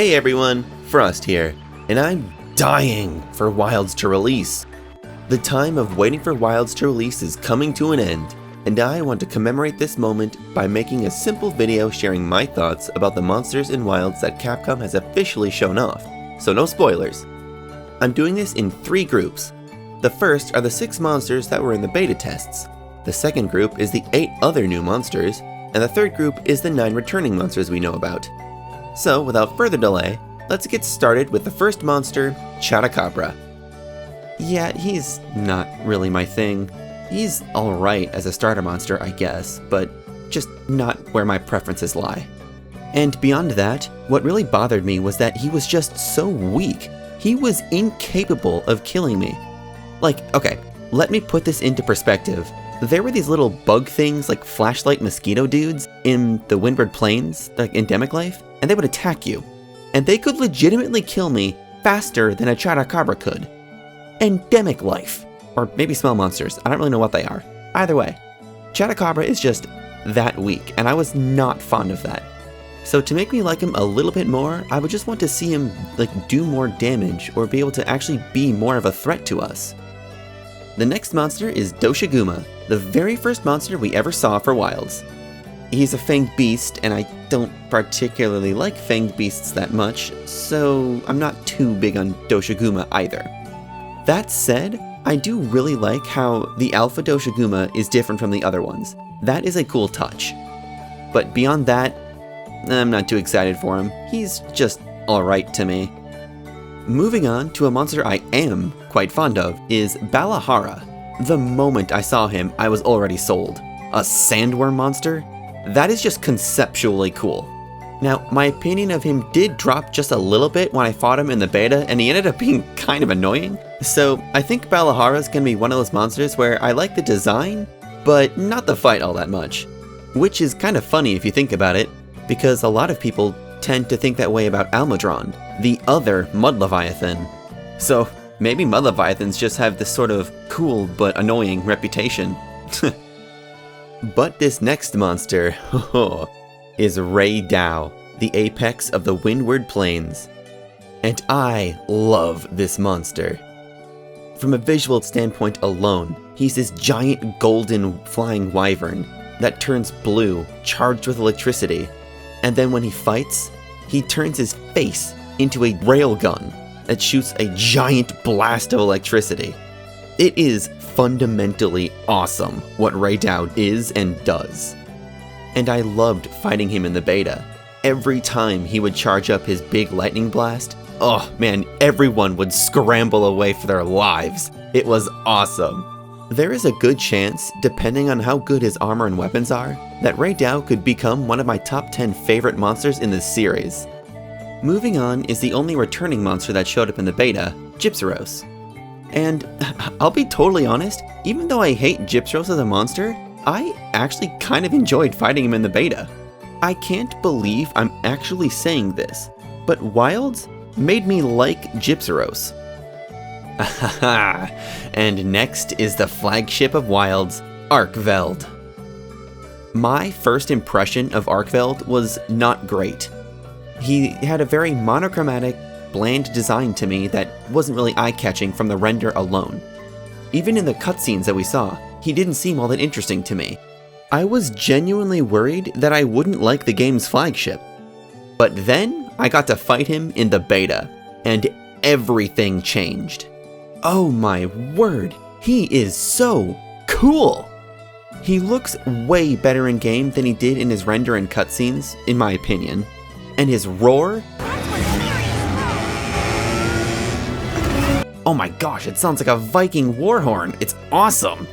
Hey everyone, Frost here, and I'm dying for Wilds to release. The time of waiting for Wilds to release is coming to an end, and I want to commemorate this moment by making a simple video sharing my thoughts about the monsters in Wilds that Capcom has officially shown off, so no spoilers. I'm doing this in 3 groups. The first are the 6 monsters that were in the beta tests. The second group is the 8 other new monsters, and the third group is the 9 returning monsters we know about. So, without further delay, let's get started with the first monster, Chotacabra. Yeah, he's not really my thing. He's alright as a starter monster, I guess, but just not where my preferences lie. And beyond that, what really bothered me was that he was just so weak. He was incapable of killing me. Like, okay, let me put this into perspective. There were these little bug things like flashlight mosquito dudes in the Windward Plains, like endemic life, and they would attack you. And they could legitimately kill me faster than a Chotacabra could. Endemic life. Or maybe smell monsters, I don't really know what they are. Either way, Chotacabra is just that weak, and I was not fond of that. So to make me like him a little bit more, I would just want to see him do more damage, or be able to actually be more of a threat to us. The next monster is Doshiguma, the very first monster we ever saw for Wilds. He's a fanged beast, and I don't particularly like fanged beasts that much, so I'm not too big on Doshiguma either. That said, I do really like how the Alpha Doshiguma is different from the other ones. That is a cool touch. But beyond that, I'm not too excited for him. He's just alright to me. Moving on to a monster I am quite fond of is Balahara. The moment I saw him, I was already sold. A sandworm monster? That is just conceptually cool. Now, my opinion of him did drop just a little bit when I fought him in the beta, and he ended up being kind of annoying. So, I think Balahara's gonna be one of those monsters where I like the design, but not the fight all that much. Which is kind of funny if you think about it, because a lot of people tend to think that way about Almudron, the other Mud Leviathan. So, maybe Mud Leviathans just have this sort of cool but annoying reputation. But this next monster, is Raidao, the apex of the Windward Plains. And I love this monster. From a visual standpoint alone, he's this giant golden flying wyvern that turns blue, charged with electricity. And then when he fights, he turns his face into a railgun that shoots a giant blast of electricity. It is fundamentally awesome what Raidao is and does. And I loved fighting him in the beta. Every time he would charge up his big lightning blast, oh man, everyone would scramble away for their lives. It was awesome. There is a good chance, depending on how good his armor and weapons are, that Raidao could become one of my top 10 favorite monsters in this series. Moving on is the only returning monster that showed up in the beta, Gypceros. And I'll be totally honest, even though I hate Gypceros as a monster, I actually kind of enjoyed fighting him in the beta. I can't believe I'm actually saying this, but Wilds made me like Gypceros. And next is the flagship of Wilds, Arkveld. My first impression of Arkveld was not great. He had a very monochromatic, bland design to me that wasn't really eye-catching from the render alone. Even in the cutscenes that we saw, he didn't seem all that interesting to me. I was genuinely worried that I wouldn't like the game's flagship. But then, I got to fight him in the beta, and everything changed. Oh my word, he is so cool! He looks way better in game than he did in his render and cutscenes, in my opinion. And his roar? Oh my gosh, it sounds like a Viking war horn. It's awesome!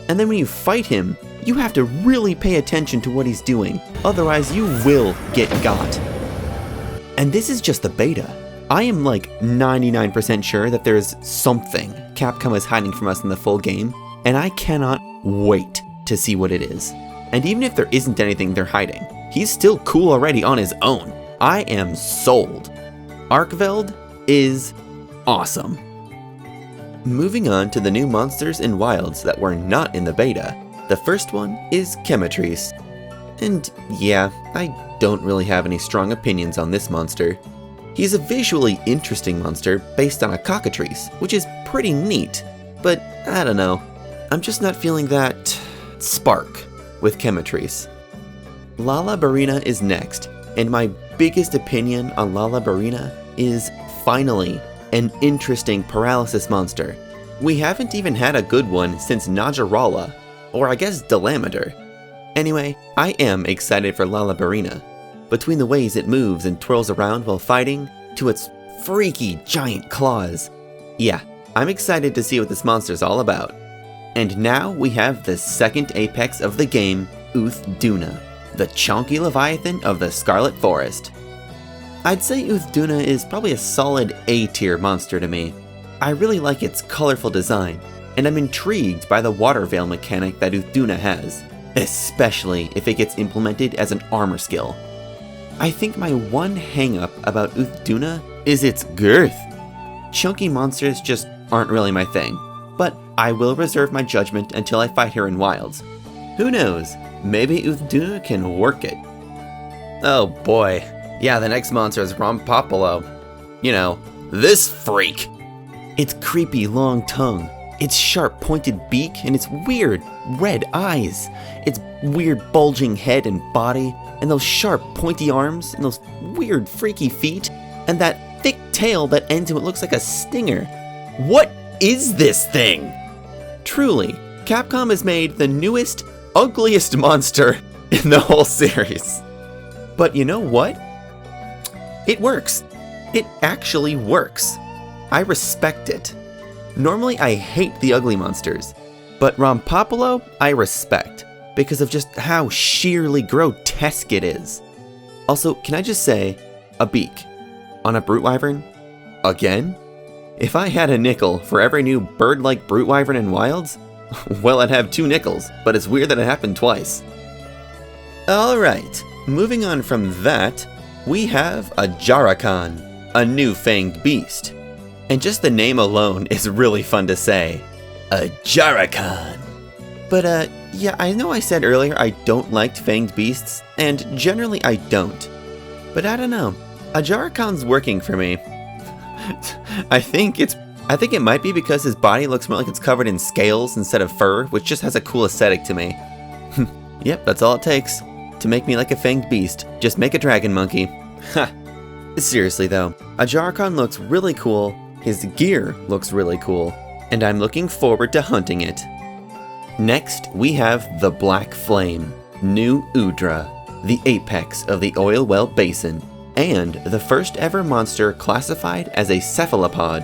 And then when you fight him, you have to really pay attention to what he's doing, otherwise you will get got. And this is just the beta. I am like 99% sure that there's something Capcom is hiding from us in the full game, and I cannot wait to see what it is. And even if there isn't anything they're hiding, he's still cool already on his own. I am sold. Arkveld is awesome. Moving on to the new monsters in Wilds that were not in the beta, the first one is Chematrice. And yeah, I don't really have any strong opinions on this monster. He's a visually interesting monster based on a cockatrice, which is pretty neat, but I don't know. I'm just not feeling that spark with Chemetrice. Lalabarina is next, and my biggest opinion on Lalabarina is finally an interesting paralysis monster. We haven't even had a good one since Najarala, or I guess Delameter. Anyway, I am excited for Lalabarina. Between the ways it moves and twirls around while fighting, to its freaky giant claws. Yeah, I'm excited to see what this monster's all about. And now we have the second apex of the game, Uthduna, the chonky leviathan of the Scarlet Forest. I'd say Uthduna is probably a solid A-tier monster to me. I really like its colorful design, and I'm intrigued by the water veil mechanic that Uthduna has, especially if it gets implemented as an armor skill. I think my one hang-up about Uthduna is its girth. Chunky monsters just aren't really my thing, but I will reserve my judgment until I fight her in Wilds. Who knows, maybe Uthduna can work it. Oh boy, yeah, the next monster is Rompopolo. You know, this freak. Its creepy long tongue, its sharp pointed beak, and its weird red eyes, its weird bulging head and body, and those sharp pointy arms, and those weird freaky feet, and that thick tail that ends in what looks like a stinger. What is this thing? Truly, Capcom has made the newest, ugliest monster in the whole series. But you know what? It works. It actually works. I respect it. Normally I hate the ugly monsters, but Rompopolo I respect, because of just how sheerly grotesque it is. Also, can I just say, a beak on a brute wyvern? Again? If I had a nickel for every new bird-like brute wyvern in Wilds, well, I'd have 2 nickels, but it's weird that it happened twice. Alright, moving on from that, we have a Jarakan, a new fanged beast. And just the name alone is really fun to say. A Jarakan. But yeah, I know I said earlier I don't like fanged beasts, and generally I don't. But I don't know, a Jarakan's working for me. I think it might be because his body looks more like it's covered in scales instead of fur, which just has a cool aesthetic to me. Yep, that's all it takes to make me like a fanged beast. Just make a dragon monkey. Ha! Seriously though, a Jarakan looks really cool, his gear looks really cool, and I'm looking forward to hunting it. Next, we have the Black Flame, New Udra, the apex of the Oil Well Basin, and the first ever monster classified as a cephalopod.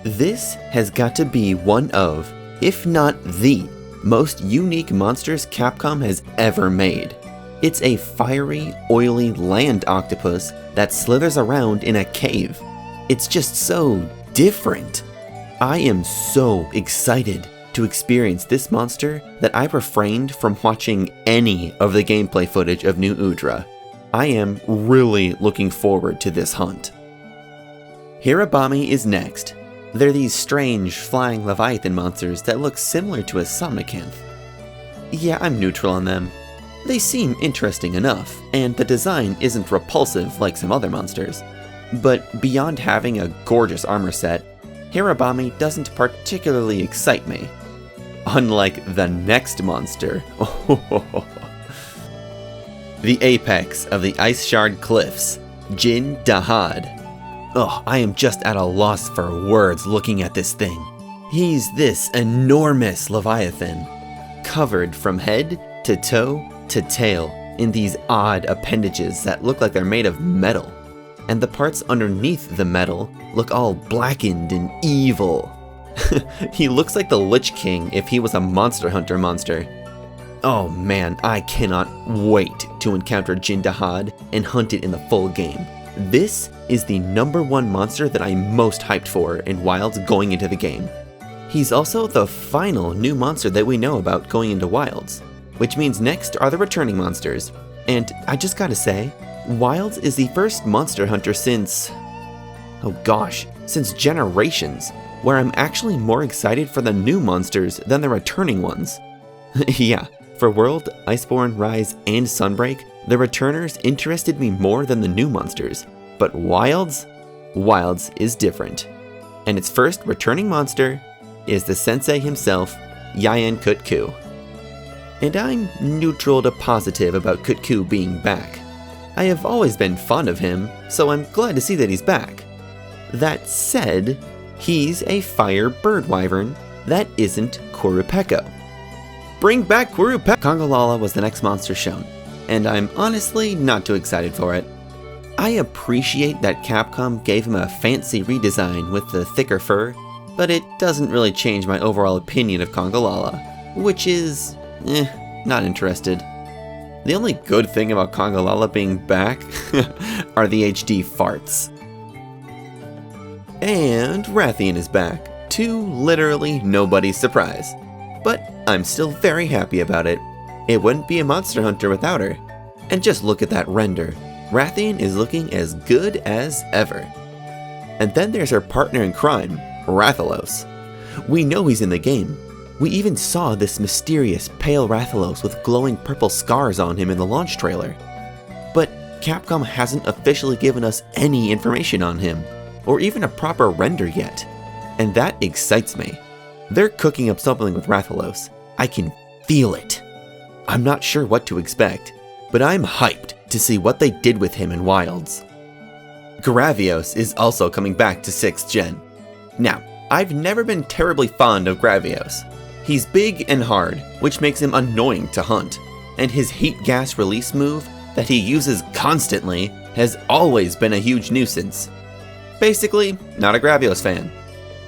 This has got to be one of, if not the, most unique monsters Capcom has ever made. It's a fiery, oily land octopus that slithers around in a cave. It's just so different. I am so excited to experience this monster that I refrained from watching any of the gameplay footage of New Udra. I am really looking forward to this hunt. Hirabami is next. They're these strange flying leviathan monsters that look similar to a somnicanth. Yeah, I'm neutral on them. They seem interesting enough, and the design isn't repulsive like some other monsters. But beyond having a gorgeous armor set, Hirabami doesn't particularly excite me. Unlike the next monster. The apex of the Ice Shard Cliffs, Jin Dahad. Oh, I am just at a loss for words looking at this thing. He's this enormous leviathan, covered from head to toe to tail in these odd appendages that look like they're made of metal. And the parts underneath the metal look all blackened and evil. He looks like the Lich King if he was a Monster Hunter monster. Oh man, I cannot wait to encounter Jin Dahad and hunt it in the full game. This is the #1 monster that I'm most hyped for in Wilds going into the game. He's also the final new monster that we know about going into Wilds, which means next are the returning monsters. And I just gotta say, Wilds is the first Monster Hunter since, oh gosh, since Generations, where I'm actually more excited for the new monsters than the returning ones. Yeah, for World, Iceborne, Rise, and Sunbreak, the returners interested me more than the new monsters, But Wilds? Wilds is different. And its first returning monster is the sensei himself, Yayan Kutku. And I'm neutral to positive about Kutku being back. I have always been fond of him, so I'm glad to see that he's back. That said, he's a fire bird wyvern that isn't Kurupeko. Bring back Kurupeko! Congalala was the next monster shown, and I'm honestly not too excited for it. I appreciate that Capcom gave him a fancy redesign with the thicker fur, but it doesn't really change my overall opinion of Congalala, which is, not interested. The only good thing about Congalala being back are the HD farts. And Rathian is back, to literally nobody's surprise. But I'm still very happy about it. It wouldn't be a Monster Hunter without her. And just look at that render. Rathian is looking as good as ever. And then there's her partner in crime, Rathalos. We know he's in the game. We even saw this mysterious pale Rathalos with glowing purple scars on him in the launch trailer. But Capcom hasn't officially given us any information on him, or even a proper render yet. And that excites me. They're cooking up something with Rathalos. I can feel it. I'm not sure what to expect, but I'm hyped to see what they did with him in Wilds. Gravios is also coming back to 6th gen. Now, I've never been terribly fond of Gravios. He's big and hard, which makes him annoying to hunt, and his heat gas release move that he uses constantly has always been a huge nuisance. Basically, not a Gravios fan.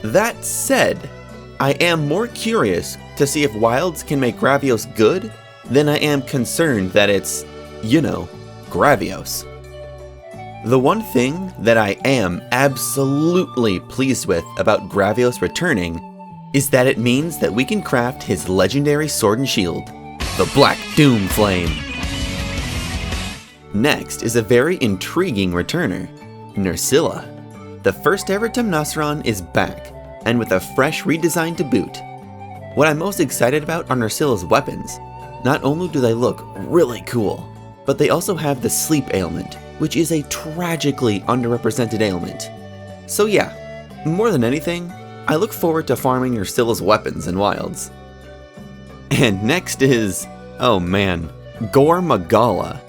That said, I am more curious to see if Wilds can make Gravios good than I am concerned that it's, Gravios. The one thing that I am absolutely pleased with about Gravios returning is that it means that we can craft his legendary sword and shield, the Black Doom Flame. Next is a very intriguing returner, Nursilla. The first ever Temnosron is back, and with a fresh redesign to boot. What I'm most excited about are Nursilla's weapons. Not only do they look really cool, but they also have the sleep ailment, which is a tragically underrepresented ailment. So yeah, more than anything, I look forward to farming Nursilla's weapons in Wilds. And next is, oh man, Gore Magala.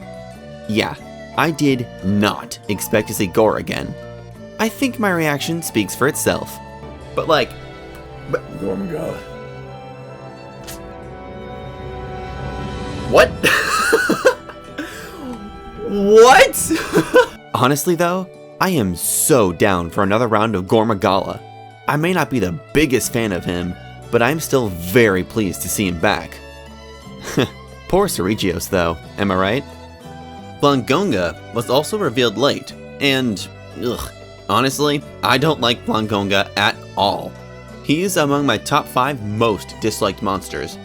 Yeah, I did not expect to see Gore again. I think my reaction speaks for itself. But Gore Magala. What? What? Honestly though, I am so down for another round of Gore Magala. I may not be the biggest fan of him, but I'm still very pleased to see him back. Poor Ceregios though, am I right? Blongonga was also revealed late, and honestly, I don't like Blongonga at all. He's among my top 5 most disliked monsters.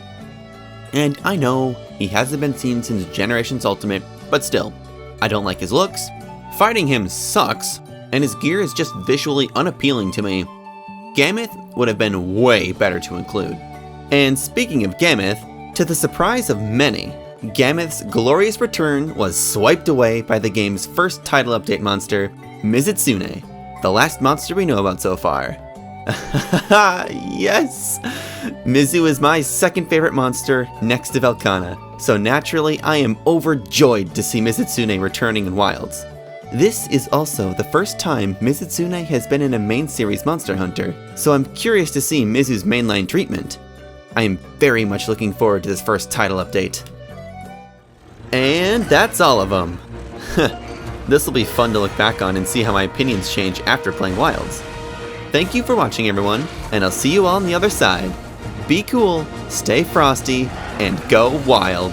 And I know he hasn't been seen since Generations Ultimate, but still, I don't like his looks, fighting him sucks, and his gear is just visually unappealing to me. Gammoth would have been way better to include. And speaking of Gammoth, to the surprise of many, Gammoth's glorious return was swiped away by the game's first title update monster, Mizitsune, the last monster we know about so far. Yes! Mizu is my second favorite monster next to Velkhana, so naturally I am overjoyed to see Mizitsune returning in Wilds. This is also the first time Mizitsune has been in a main series Monster Hunter, so I'm curious to see Mizu's mainline treatment. I am very much looking forward to this first title update. And that's all of them. This will be fun to look back on and see how my opinions change after playing Wilds. Thank you for watching everyone, and I'll see you all on the other side. Be cool, stay frosty, and go wild.